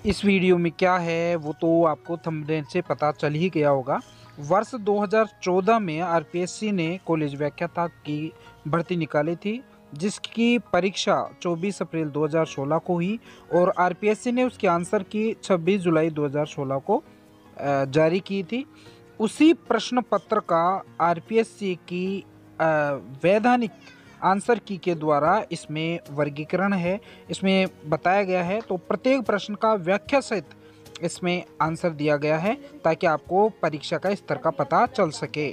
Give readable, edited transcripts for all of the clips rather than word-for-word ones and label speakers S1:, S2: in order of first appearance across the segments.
S1: इस वीडियो में क्या है वो तो आपको थंबनेल से पता चल ही गया होगा। वर्ष 2014 में आरपीएससी ने कॉलेज व्याख्याता की भर्ती निकाली थी, जिसकी परीक्षा 24 अप्रैल 2016 को हुई और आरपीएससी ने उसके आंसर की 26 जुलाई 2016 को जारी की थी। उसी प्रश्न पत्र का आरपीएससी की वैधानिक आंसर की के द्वारा इसमें वर्गीकरण है, इसमें बताया गया है। तो प्रत्येक प्रश्न का व्याख्या सहित इसमें आंसर दिया गया है ताकि आपको परीक्षा का स्तर का पता चल सके।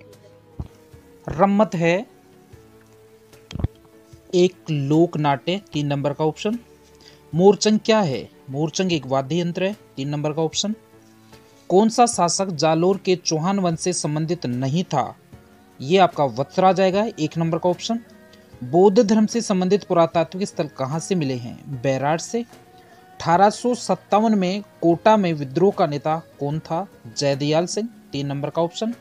S1: रम्मत है एक लोक नाट्य, 3 नंबर का ऑप्शन। मोरचंग क्या है? मोरचंग एक वाद्य यंत्र है, 3 नंबर का ऑप्शन। कौन सा शासक जालोर के चौहान वंश से संबंधित नहीं था? ये आपका वत्सराज आएगा, 1 नंबर का ऑप्शन। बौद्ध धर्म से संबंधित पुरातात्विक स्थल कहाँ से मिले हैं? बैराट से। 1857 में कोटा में विद्रोह का नेता कौन था? जयदयाल सिंह, 3 नंबर का ऑप्शन।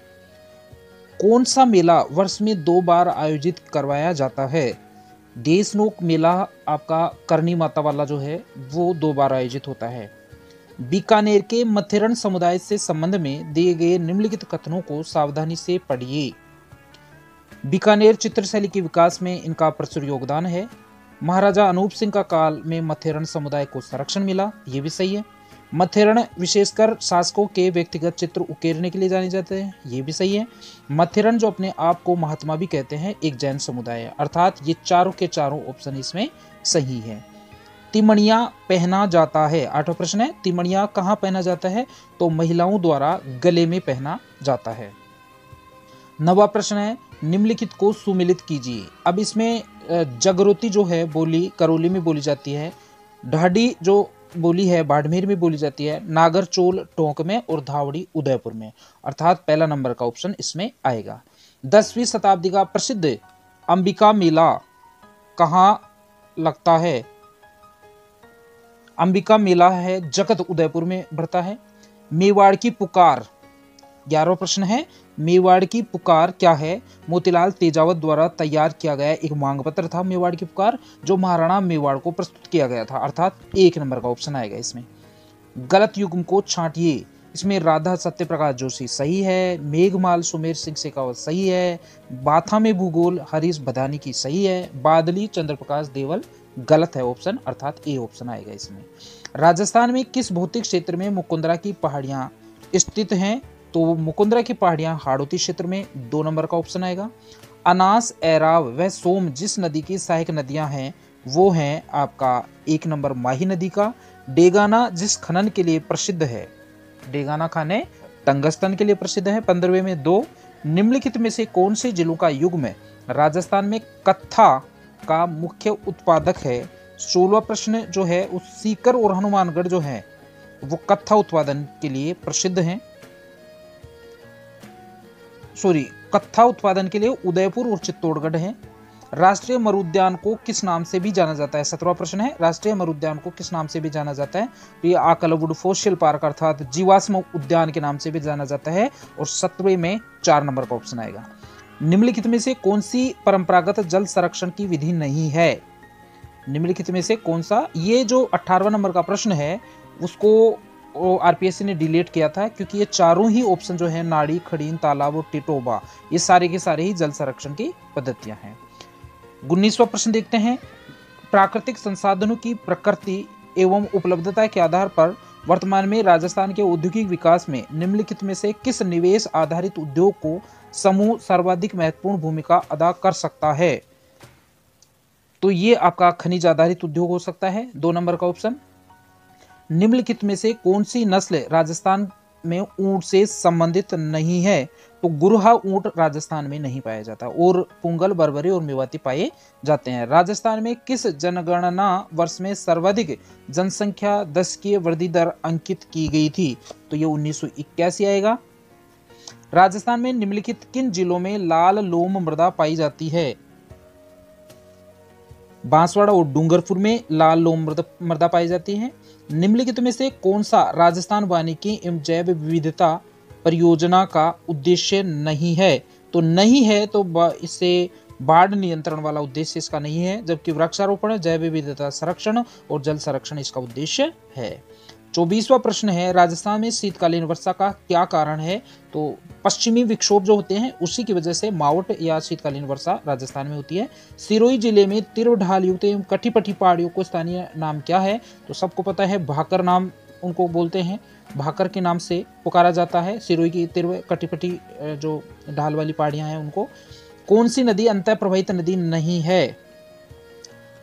S1: कौन सा मेला वर्ष में 2 बार आयोजित करवाया जाता है? देशनोक मेला आपका करनी माता वाला जो है वो 2 बार आयोजित होता है। बीकानेर के मथेरण समुदाय से संबंध में दिए गए निम्नलिखित कथनों को सावधानी से पढ़िए। बीकानेर चित्रशैली के विकास में इनका प्रचुर योगदान है। महाराजा अनूप सिंह का काल में मथेरण समुदाय को संरक्षण मिला, ये भी सही है। मथेरण विशेषकर शासकों के व्यक्तिगत चित्र उकेरने के लिए जाने जाते हैं, ये भी सही है। मथेरण जो अपने आप को महात्मा भी कहते हैं, एक जैन समुदाय है, अर्थात ये चारों के चारों ऑप्शन इसमें सही है। तिमणिया पहना जाता है, 8वां प्रश्न है, तिमणिया कहाँ पहना जाता है? तो महिलाओं द्वारा गले में पहना जाता है। 9वां प्रश्न है, निम्नलिखित को सुमिलित कीजिए। अब इसमें जगरोती जो है बोली करौली में बोली जाती है, ढाडी जो बोली है बाड़मेर में बोली जाती है, नागरचोल टोंक में और धावड़ी उदयपुर में, अर्थात पहला नंबर का ऑप्शन इसमें आएगा। 10वीं शताब्दी का प्रसिद्ध अंबिका मेला कहाँ लगता है? अंबिका मेला है जगत उदयपुर में बढ़ता है। मेवाड़ की पुकार, 11वां प्रश्न है, मेवाड़ की पुकार क्या है? मोतीलाल तेजावत द्वारा तैयार किया गया एक मांग पत्र था मेवाड़ की पुकार, जो महाराणा मेवाड़ को प्रस्तुत किया गया था, अर्थात 1 नंबर का ऑप्शन आएगा इसमें। गलत युग्म को छांटिए, इसमें राधा सत्यप्रकाश जोशी सही है, मेघमाल सुमेर सिंह शेखावत सही है, बाथा में भूगोल हरीश बदानी की सही है, बादली चंद्रप्रकाश देवल गलत है ऑप्शन, अर्थात ए ऑप्शन आएगा इसमें। राजस्थान में किस भौतिक क्षेत्र में मुकुंदरा की पहाड़ियां स्थित हैं? तो मुकुंदरा की पहाड़ियां हाड़ौती क्षेत्र में, 2 नंबर का ऑप्शन आएगा। अनास, ऐराव व सोम जिस नदी की सहायक नदियां हैं वो हैं आपका 1 नंबर माही नदी का। डेगाना जिस खनन के लिए प्रसिद्ध है, डेगाना खाने टंगस्टन के लिए प्रसिद्ध है, 15वें में 2। निम्नलिखित में से कौन से जिलों का युग्म राजस्थान में कत्था का मुख्य उत्पादक है? 16वां प्रश्न जो है उस सीकर और हनुमानगढ़ जो है वो कत्था उत्पादन के लिए प्रसिद्ध हैं। कत्था उत्पादन के लिए उदयपुर और चित्तौड़गढ़ है। राष्ट्रीय मरुद्यान को किस नाम से भी जाना जाता है? 17वां प्रश्न है, राष्ट्रीय मरुद्यान को किस नाम से भी जाना जाता है? तो ये आकलवुड फोसिल पार्क अर्थात जीवाश्म उद्यान के नाम से भी जाना जाता है, और 17वें में 4 नंबर का ऑप्शन आएगा। निम्नलिखित में से कौन सी परंपरागत जल संरक्षण की विधि नहीं है? निम्नलिखित में से कौन सा, ये जो 18वां नंबर का प्रश्न है उसको आरपीएससी ने डिलीट किया था, क्योंकि ये चारों ही ऑप्शन जो है नाड़ी, खड़ीन, तालाब और टिटोबा, ये सारे के सारे ही जल संरक्षण की पद्धतियां हैं। 19वां प्रश्न देखते हैं, प्राकृतिक संसाधनों की प्रकृति एवं उपलब्धता के आधार पर वर्तमान में राजस्थान के औद्योगिक विकास में निम्नलिखित में से किस निवेश आधारित उद्योग को समूह सर्वाधिक महत्वपूर्ण भूमिका अदा कर सकता है? तो ये आपका खनिज आधारित उद्योग हो सकता है, 2 नंबर का ऑप्शन। निम्नलिखित में से कौन सी नस्ल राजस्थान में ऊंट से संबंधित नहीं है? तो गुरहा ऊंट राजस्थान में नहीं पाया जाता, और पुंगल, बर्बरी और मेवाती पाए जाते हैं। राजस्थान में किस जनगणना वर्ष में सर्वाधिक जनसंख्या दशकीय वृद्धि दर अंकित की गई थी? तो ये 1981 आएगा। राजस्थान में निम्नलिखित किन जिलों में लाल लोम मृदा पाई जाती है? बांसवाड़ा और डूंगरपुर में लाल लोम मृदा पाई जाती है। निम्नलिखित में से कौन सा राजस्थान वानिकी एवं जैव विविधता परियोजना का उद्देश्य नहीं है? तो नहीं है, तो इससे बाढ़ नियंत्रण वाला उद्देश्य इसका नहीं है, जबकि वृक्षारोपण, जैव विविधता संरक्षण और जल संरक्षण इसका उद्देश्य है। 24वां प्रश्न है, राजस्थान में शीतकालीन वर्षा का क्या कारण है? तो पश्चिमी विक्षोभ जो होते हैं उसी की वजह से मावठ या शीतकालीन वर्षा राजस्थान में होती है। सिरोही जिले में तीव्र ढाल युक्त एवं कटी-पटी पहाड़ियों को स्थानीय नाम क्या है? तो सबको पता है भाकर नाम उनको बोलते हैं, भाकर के नाम से पुकारा जाता है सिरोही की तीव्र कटी-पटी जो ढाल वाली पहाड़ियां हैं उनको। कौन सी नदी अंतः प्रवाहित नदी नहीं है?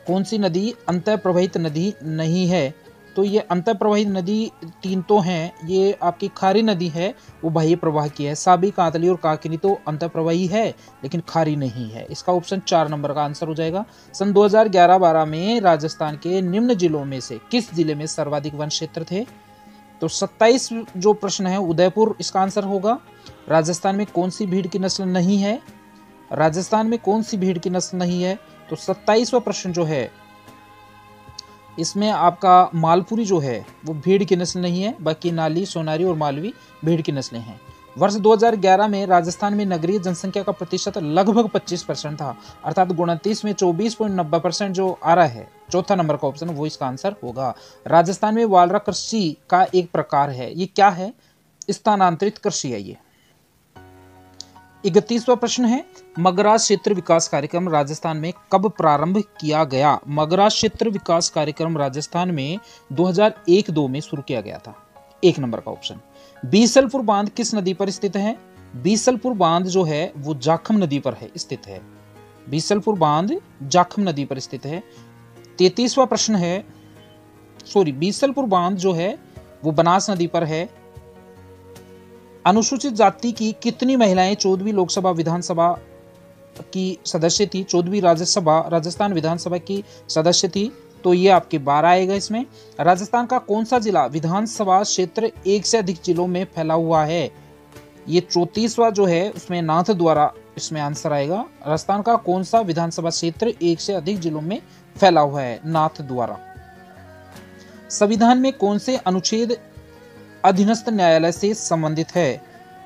S1: कौन सी नदी अंतः प्रवाहित नदी नहीं है? तो ये अंतः प्रवाहित नदी 3 तो हैं, ये आपकी खारी नदी है, वो बाह्य प्रवाह की है। साबी, कांतली और काकिनी तो अंतः प्रवाही है लेकिन खारी नहीं है। इसका ऑप्शन 4 नंबर का आंसर हो जाएगा। सन 2011-12 में राजस्थान के निम्न जिलों में से किस जिले में सर्वाधिक वन क्षेत्र थे? तो 27 जो प्रश्न है उदयपुर इसका आंसर होगा। राजस्थान में कौन सी भीड़ की नस्ल नहीं है? राजस्थान में कौन सी भीड़ की नस्ल नहीं है? तो 27वां प्रश्न जो है इसमें आपका मालपुरी जो है वो भीड़ की नस्ल नहीं है, बाकी नाली, सोनारी और मालवी भीड़ की नस्लें हैं। वर्ष 2011 में राजस्थान में नगरीय जनसंख्या का प्रतिशत लगभग 25% था, अर्थात 29 में 24.90% जो आ रहा है, चौथा नंबर का ऑप्शन वो इसका आंसर होगा। राजस्थान में वालरा कृषि का एक प्रकार है, ये क्या है? स्थानांतरित कृषि है ये। 31वां प्रश्न है, मगरा क्षेत्र विकास कार्यक्रम राजस्थान में कब प्रारंभ किया गया? मगरा क्षेत्र विकास कार्यक्रम राजस्थान में 2001-2 में शुरू किया गया था। 1 नंबर का ऑप्शन। बीसलपुर बांध किस नदी पर स्थित है? बीसलपुर बांध जो है वो जाखम नदी पर है स्थित है। बीसलपुर बांध जाखम नदी पर स्थित है। 33वां प्रश्न है, बीसलपुर बांध जो है वो बनास नदी पर है। अनुसूचित जाति की कितनी महिलाएं 14वीं लोकसभा विधानसभा की सदस्य थी? 14वीं राज्यसभा राजस्थान विधानसभा की सदस्य थी, तो ये आपके 12 आएगा इसमें। राजस्थान का कौन सा जिला विधानसभा क्षेत्र एक से अधिक जिलों में फैला हुआ है? ये 34वां जो है उसमें नाथ द्वारा इसमें आंसर आएगा। राजस्थान का कौन सा विधानसभा क्षेत्र एक से अधिक जिलों में फैला हुआ है? नाथ द्वारा। संविधान में कौन से अनुच्छेद अधीनस्थ न्यायालय से संबंधित है?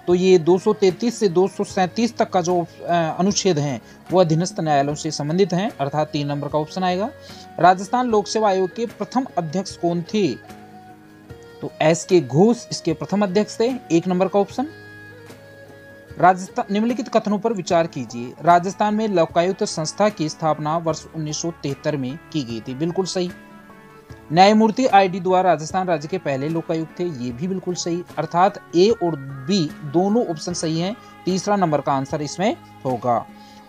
S1: तो ये 233 से 237 तक का जो अनुच्छेद हैं वो अधीनस्थ न्यायालयों से संबंधित हैं, अर्थात 3 नंबर का ऑप्शन आएगा। राजस्थान लोक सेवा आयोग के प्रथम अध्यक्ष कौन थे? तो एस.के. घोष इसके प्रथम अध्यक्ष थे। 1 नंबर का ऑप्शन। राजस्थान निम्नलिखित कथनों पर विचार कीजिए। राजस्थान में लोकायुक्त संस्था की स्थापना वर्ष 1973 में की गई थी, बिल्कुल सही। न्यायमूर्ति आईडी द्वारा राजस्थान राज्य के पहले लोकायुक्त थे, ये भी बिल्कुल सही, अर्थात ए और बी दोनों ऑप्शन सही हैं। तीसरा नंबर का आंसर इसमें होगा।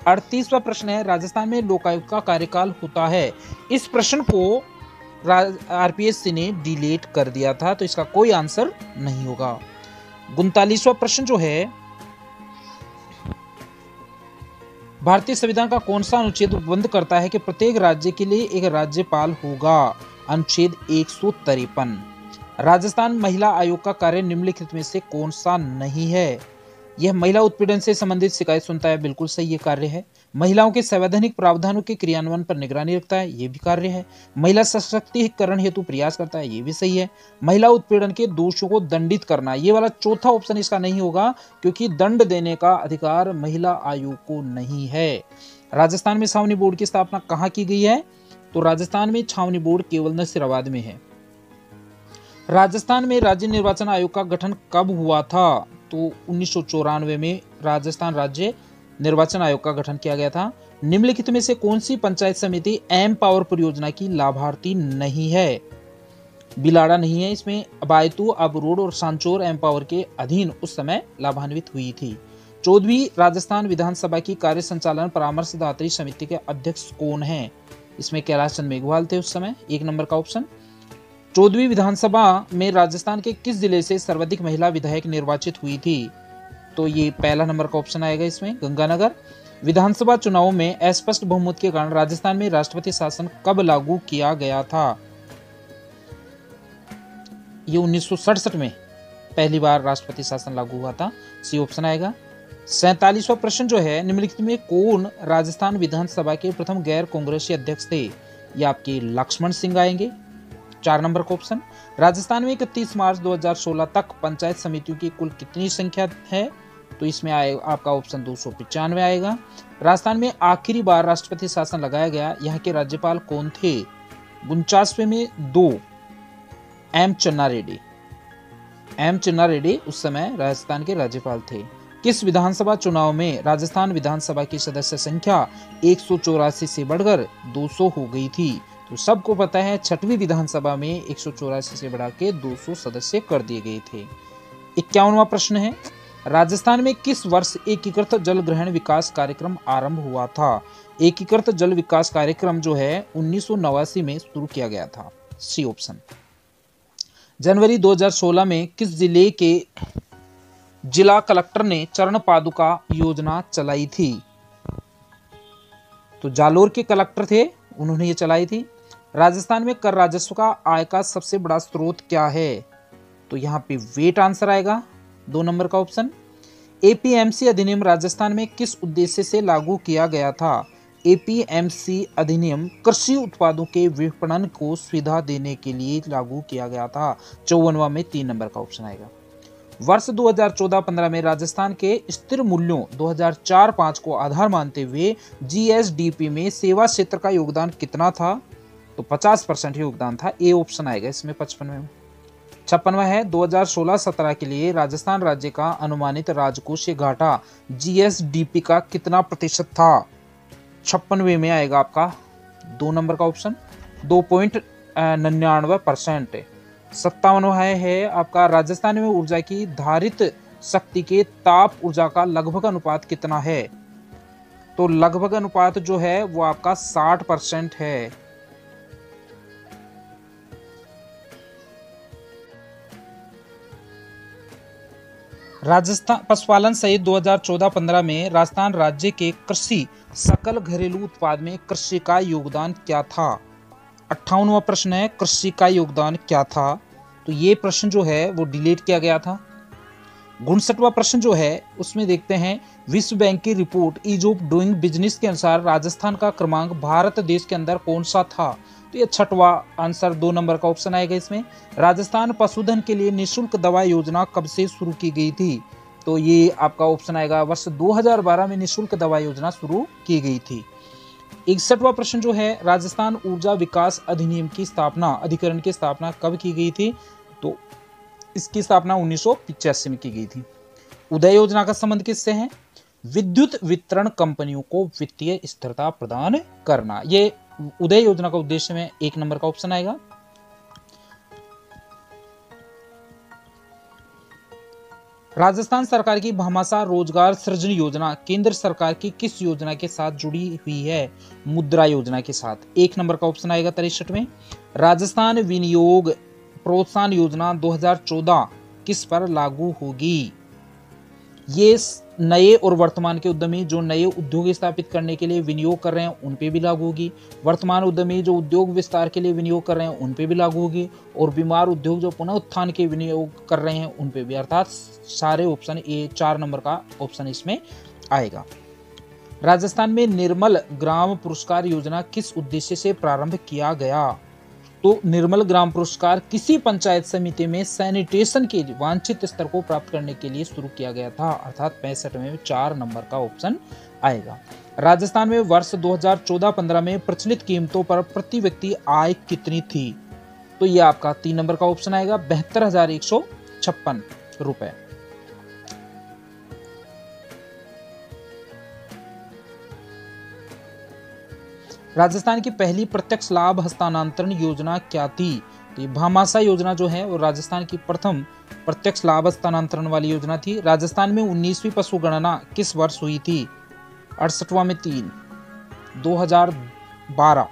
S1: 38वां प्रश्न है, राजस्थान में लोकायुक्त का कार्यकाल होता है। इस प्रश्न को आरपीएससी ने डिलीट कर दिया था, तो इसका कोई आंसर नहीं होगा। 39वां प्रश्न जो है, भारतीय संविधान का कौन सा अनुच्छेद उपबंध करता है कि प्रत्येक राज्य के लिए एक राज्यपाल होगा? अनुच्छेद 153। राजस्थान महिला आयोग का कार्य निम्नलिखित में से कौन सा नहीं है? यह महिला उत्पीड़न से संबंधित शिकायत सुनता है, बिल्कुल सही ये कार्य है। महिलाओं के संवैधानिक प्रावधानों के क्रियान्वयन पर निगरानी रखता है, ये भी कार्य है। महिला सशक्तिकरण हेतु प्रयास करता है, ये भी सही है। महिला उत्पीड़न के दोषियों को दंडित करना, ये वाला चौथा ऑप्शन इसका नहीं होगा, क्योंकि दंड देने का अधिकार महिला आयोग को नहीं है। राजस्थान में छावनी बोर्ड की स्थापना कहाँ की गई है? तो राजस्थान में छावनी बोर्ड केवल नसीराबाद में है। राजस्थान में राज्य निर्वाचन आयोग का गठन कब हुआ था? तो 1994 में राजस्थान राज्य निर्वाचन आयोग का गठन किया गया था। निम्नलिखित में से कौन सी पंचायत समिति एम पावर परियोजना की लाभार्थी नहीं है? बिलाड़ा नहीं है इसमें। बायतू, अबरोड और सांचौर एम पावर के अधीन उस समय लाभान्वित हुई थी। 14वीं राजस्थान विधानसभा की कार्य संचालन परामर्शदात्री समिति के अध्यक्ष कौन है? इसमें कैलाश चंद मेघवाल थे उस समय। 1 नंबर का ऑप्शन। 14वीं विधानसभा में राजस्थान के किस जिले से सर्वाधिक महिला विधायक निर्वाचित हुई थी? तो ये पहला नंबर का ऑप्शन आएगा इसमें, गंगानगर। विधानसभा चुनाव में अस्पष्ट बहुमत के कारण राजस्थान में राष्ट्रपति शासन कब लागू किया गया था? ये 1967 में पहली बार राष्ट्रपति शासन लागू हुआ था, सी ऑप्शन आएगा। 47वां प्रश्न जो है, निम्नलिखित में कौन राजस्थान विधानसभा के प्रथम गैर कांग्रेसी अध्यक्ष थे? ये आपके लक्ष्मण सिंह आएंगे। 4 नंबर का ऑप्शन। राजस्थान में 31 मार्च 2016 तक पंचायत समितियों की कुल कितनी संख्या है? तो इसमें आपका ऑप्शन 295 आएगा। राजस्थान में आखिरी बार राष्ट्रपति शासन लगाया गया, यहाँ के राज्यपाल कौन थे? 49वें में 2 एम चन्ना रेड्डी। एम चन्ना रेड्डी उस समय राजस्थान के राज्यपाल थे। किस विधानसभा चुनाव में राजस्थान विधानसभा की सदस्य संख्या 184 से बढ़कर 200 हो गई थी? तो सबको पता है छठवीं विधानसभा में 184 से बढ़ा के 200 सदस्य कर दिए गए थे। 51वां प्रश्न है, राजस्थान में किस वर्ष एकीकृत जल ग्रहण विकास कार्यक्रम आरंभ हुआ था? एकीकृत जल विकास कार्यक्रम जो है 1989 में शुरू किया गया था। C option. जनवरी 2016 में किस जिले के जिला कलेक्टर ने चरण पादुका योजना चलाई थी? तो जालोर के कलेक्टर थे, उन्होंने ये चलाई थी। राजस्थान में कर राजस्व का आय का सबसे बड़ा स्रोत क्या है? तो यहाँ पे वेट आंसर आएगा, 2 नंबर का ऑप्शन। एपीएमसी अधिनियम राजस्थान में किस उद्देश्य से लागू किया गया था? एपीएमसी अधिनियम कृषि उत्पादों के विपणन को सुविधा देने के लिए लागू किया गया था। 54वां में 3 नंबर का ऑप्शन आएगा। वर्ष 2014-15 में राजस्थान के स्थिर मूल्यों 2004-5 को आधार मानते हुए जीएसडीपी में सेवा क्षेत्र का योगदान कितना था? तो 50% योगदान था। ए ऑप्शन आएगा इसमें 55 में। 56वां है, 2016-17 के लिए राजस्थान राज्य का अनुमानित राजकोषीय घाटा जीएसडीपी का कितना प्रतिशत था? 56वें में आएगा आपका 2 नंबर का ऑप्शन, 2.99%। 57वां है आपका, राजस्थान में ऊर्जा की धारित शक्ति के ताप ऊर्जा का लगभग अनुपात कितना है? तो लगभग अनुपात जो है वो आपका 60% है। राजस्थान पशुपालन सहित 2014-15 में राजस्थान राज्य के कृषि सकल घरेलू उत्पाद में कृषि का योगदान क्या था? 58वां प्रश्न है, कृषि का योगदान क्या था? तो ये प्रश्न जो है वो डिलीट किया गया था। 59वां प्रश्न जो है उसमें देखते हैं, विश्व बैंक की report ease of doing business के अनुसार राजस्थान का क्रमांक भारत देश के अंदर कौन सा था? तो ये 6वां आंसर 2 नंबर का ऑप्शन आएगा इसमें। राजस्थान पशुधन के लिए निःशुल्क दवा योजना कब से शुरू की गई थी? तो ये आपका ऑप्शन आएगा, वर्ष 2012 में निःशुल्क दवा योजना शुरू की गई थी। 61वां प्रश्न जो है, राजस्थान ऊर्जा विकास अधिनियम की स्थापना अधिकरण की स्थापना कब की गई थी? तो इसकी स्थापना 1985 में की गई थी। उदय योजना का संबंध किससे है? विद्युत वितरण कंपनियों को वित्तीय स्थिरता प्रदान करना। ये उदय योजना का उद्देश्य में 1 नंबर का ऑप्शन आएगा। राजस्थान सरकार की भामाशाह रोजगार सृजन योजना केंद्र सरकार की किस योजना के साथ जुड़ी हुई है? मुद्रा योजना के साथ। 1 नंबर का ऑप्शन आएगा 63 में। राजस्थान विनियोग प्रोत्साहन योजना 2014 किस पर लागू होगी? ये नए और वर्तमान के उद्यमी जो नए उद्योग स्थापित करने के लिए विनियोग कर रहे हैं उन पे भी लागू होगी। वर्तमान उद्यमी जो उद्योग विस्तार के लिए विनियोग कर रहे हैं उन पे भी लागू होगी, और बीमार उद्योग जो पुनः उत्थान के विनियोग कर रहे हैं उन पे भी। अर्थात सारे ऑप्शन, ये 4 नंबर का ऑप्शन इसमें आएगा। राजस्थान में निर्मल ग्राम पुरस्कार योजना किस उद्देश्य से प्रारंभ किया गया? तो निर्मल ग्राम पुरस्कार किसी पंचायत समिति में सैनिटेशन के वांछित स्तर को प्राप्त करने के लिए शुरू किया गया था। अर्थात 65 में 4 नंबर का ऑप्शन आएगा। राजस्थान में वर्ष 2014-15 में प्रचलित कीमतों पर प्रति व्यक्ति आय कितनी थी? तो ये आपका 3 नंबर का ऑप्शन आएगा, 72,156 रुपए। राजस्थान की पहली प्रत्यक्ष लाभ हस्तांतरण योजना क्या थी? तो ये भामाशाह योजना जो है वो राजस्थान की प्रथम प्रत्यक्ष लाभ हस्तांतरण वाली योजना थी। राजस्थान में 19वीं पशु गणना किस वर्ष हुई थी? 68वां में 3, 2012।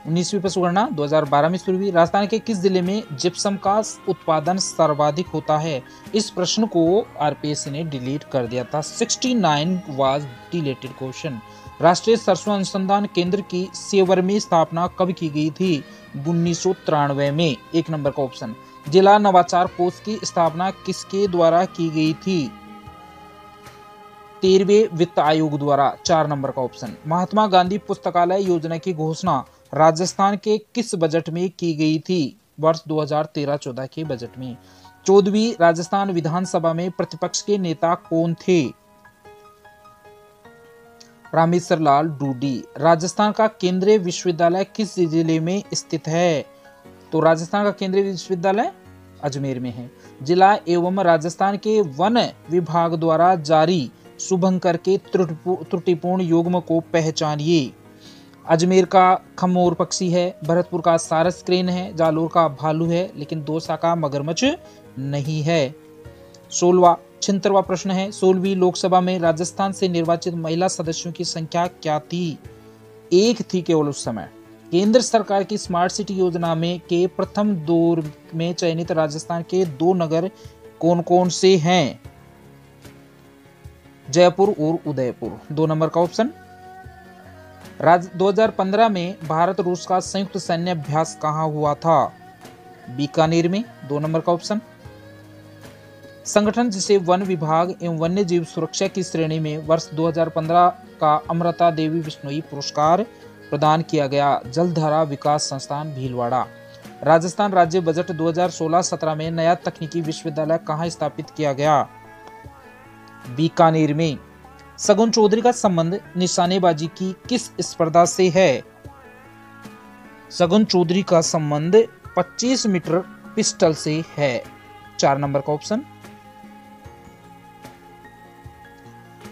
S1: 19वीं पशु गणना 2012 में शुरू हुई। राजस्थान के किस जिले में जिप्सम का उत्पादन सर्वाधिक होता है? इस प्रश्न को आरपीएससी ने डिलीट कर दिया था। 69 वाज डिलीटेड क्वेश्चन। राष्ट्रीय सरसों अनुसंधान केंद्र की सेवर में स्थापना कब की गई थी? 1993 में। 1 नंबर का ऑप्शन। जिला नवाचार कोष की स्थापना किसके द्वारा की गई थी? 13वें वित्त आयोग द्वारा। 4 नंबर का ऑप्शन। महात्मा गांधी पुस्तकालय योजना की घोषणा राजस्थान के किस बजट में की गई थी? वर्ष 2013-14 के बजट में। 14वीं राजस्थान विधानसभा में प्रतिपक्ष के नेता कौन थे? रामेश्वर लाल डूडी। राजस्थान का केंद्रीय विश्वविद्यालय किस जिले में स्थित है? तो राजस्थान का केंद्रीय विश्वविद्यालय अजमेर में है। जिला एवं राजस्थान के वन विभाग द्वारा जारी शुभंकर के त्रुटिपूर्ण युग्म को पहचानिए। अजमेर का खमोर पक्षी है, भरतपुर का सारस क्रेन है, जालोर का भालू है, लेकिन दौसा का मगरमच्छ नहीं है। 16वां प्रश्न है, 16वीं लोकसभा में राजस्थान से निर्वाचित महिला सदस्यों की संख्या क्या थी? 1 थी केवल उस समय। केंद्र सरकार की स्मार्ट सिटी योजना में के प्रथम दौर में चयनित राजस्थान के 2 नगर कौन कौन से हैं? जयपुर और उदयपुर। 2 नंबर का ऑप्शन। 2015 में भारत रूस का संयुक्त सैन्य अभ्यास कहां हुआ था? बीकानेर में। 2 नंबर का ऑप्शन। संगठन जिसे वन विभाग एवं वन्य जीव सुरक्षा की श्रेणी में वर्ष 2015 का अमृता देवी बिश्नोई पुरस्कार प्रदान किया गया, जलधारा विकास संस्थान भीलवाड़ा। राजस्थान राज्य बजट 2016-17 में नया तकनीकी विश्वविद्यालय कहां स्थापित किया गया? बीकानेर में। सगुन चौधरी का संबंध निशानेबाजी की किस स्पर्धा से है? सगुन चौधरी का संबंध 25 मीटर पिस्टल से है। 4 नंबर का ऑप्शन।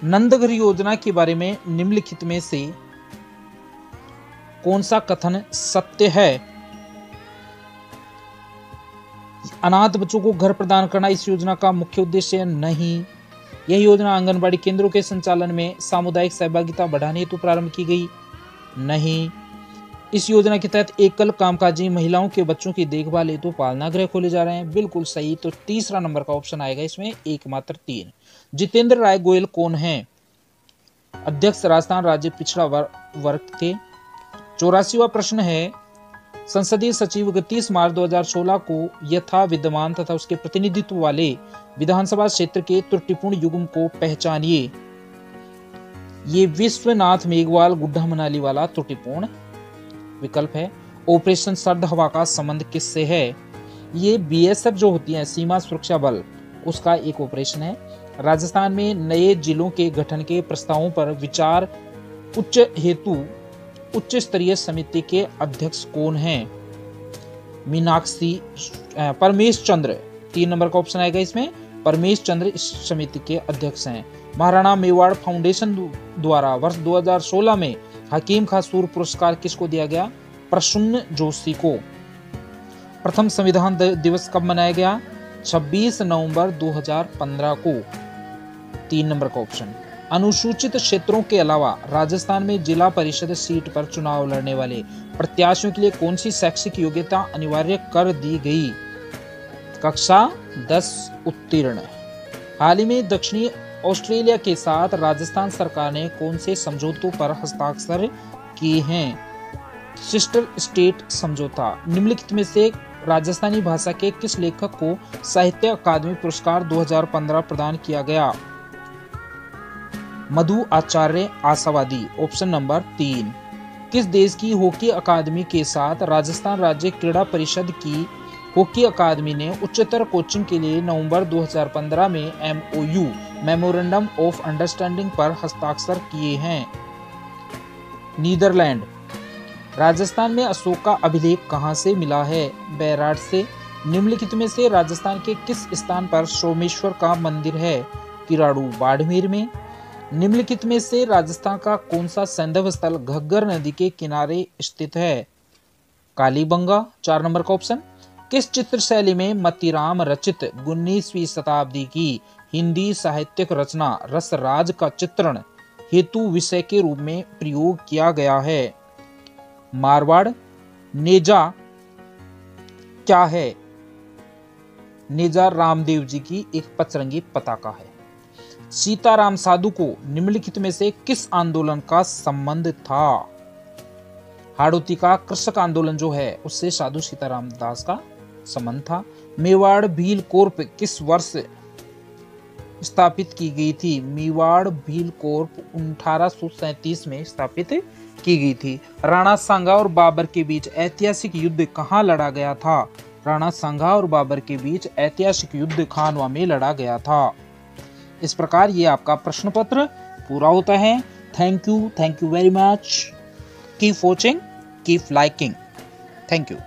S1: नंदघर योजना के बारे में निम्नलिखित में से कौन सा कथन सत्य है? अनाथ बच्चों को घर प्रदान करना इस योजना का मुख्य उद्देश्य नहीं। यह योजना आंगनबाड़ी केंद्रों के संचालन में सामुदायिक सहभागिता बढ़ाने हेतु प्रारंभ की गई नहीं। इस योजना के तहत एकल कामकाजी महिलाओं के बच्चों की देखभाल हेतु पालना गृह खोले जा रहे हैं। बिल्कुल सही। तो तीसरा नंबर का ऑप्शन आएगा इसमें, एकमात्र 3। जितेंद्र राय गोयल कौन है? अध्यक्ष राजस्थान राज्य पिछड़ा वर्ग थे। 84वां प्रश्न है, संसदीय सचिव 31 मार्च 2016 को यथा विद्यमान तथा उसके प्रतिनिधित्व वाले विधानसभा क्षेत्र के त्रुटिपूर्ण युग्म को पहचानिए। ये विश्वनाथ मेघवाल गुड्डा मनाली वाला त्रुटिपूर्ण विकल्प है। ऑपरेशन सर्द हवा का संबंध किससे है? ये बीएसएफ जो होती है, सीमा सुरक्षा बल, उसका एक ऑपरेशन है। राजस्थान में नए जिलों के गठन के प्रस्तावों पर विचार उच्च स्तरीय समिति के अध्यक्ष कौन हैं? मीनाक्षी परमेश चंद्र। 3 नंबर का ऑप्शन आएगा इसमें, परमेश चंद्र इस समिति के अध्यक्ष हैं। महाराणा मेवाड़ फाउंडेशन द्वारा वर्ष 2016 में हकीम खासूर पुरस्कार किसको दिया गया? प्रसून जोशी को। प्रथम संविधान दिवस कब मनाया गया? 26 नवंबर 2015 को। 3 नंबर का ऑप्शन। अनुसूचित क्षेत्रों के अलावा राजस्थान में जिला परिषद सीट पर चुनाव लड़ने वाले प्रत्याशियों के लिए कौन सी शैक्षिक योग्यता अनिवार्य कर दी गई? कक्षा 10 उत्तीर्ण। हाल ही में दक्षिणी ऑस्ट्रेलिया के साथ राजस्थान सरकार ने कौन से समझौतों पर हस्ताक्षर किए हैं? सिस्टर स्टेट समझौता। निम्नलिखित में से राजस्थानी भाषा के किस लेखक को साहित्य अकादमी पुरस्कार 2015 प्रदान किया गया? मधु आचार्य आशावादी। Option number 3। किस देश की हॉकी अकादमी के साथ राजस्थान राज्य क्रीड़ा परिषद की हॉकी अकादमी ने उच्चतर कोचिंग के लिए नवंबर 2015 में MOU मेमोरेंडम ऑफ अंडरस्टैंडिंग पर हस्ताक्षर किए हैं? नीदरलैंड। राजस्थान में अशोक का अभिलेख कहां से मिला है? बैराट से। निम्नलिखित में से राजस्थान के किस स्थान पर सोमेश्वर का मंदिर है? किराड़ू बाड़मेर में। निम्नलिखित में से राजस्थान का कौन सा सैंधव स्थल घग्गर नदी के किनारे स्थित है? कालीबंगा। 4 नंबर का ऑप्शन। किस चित्र शैली में मतीराम रचित 19वीं शताब्दी की हिंदी साहित्यिक रचना रसराज का चित्रण हेतु विषय के रूप में प्रयोग किया गया है? मारवाड़। नेजा क्या है? नेजा रामदेव जी की एक पचरंगी पताका है। सीताराम साधु को निम्नलिखित में से किस आंदोलन का संबंध था? हाड़ौती का कृषक आंदोलन जो है उससे साधु सीताराम दास का संबंध था। मेवाड़ भील कॉर्प किस वर्ष स्थापित की गई थी? मेवाड़ भील कॉर्प 1837 में स्थापित की गई थी। राणा सांगा और बाबर के बीच ऐतिहासिक युद्ध कहां लड़ा गया था? राणा सांगा और बाबर के बीच ऐतिहासिक युद्ध खानवा में लड़ा गया था। इस प्रकार ये आपका प्रश्न पत्र पूरा होता है। Thank you very much. Keep watching, keep liking. Thank you.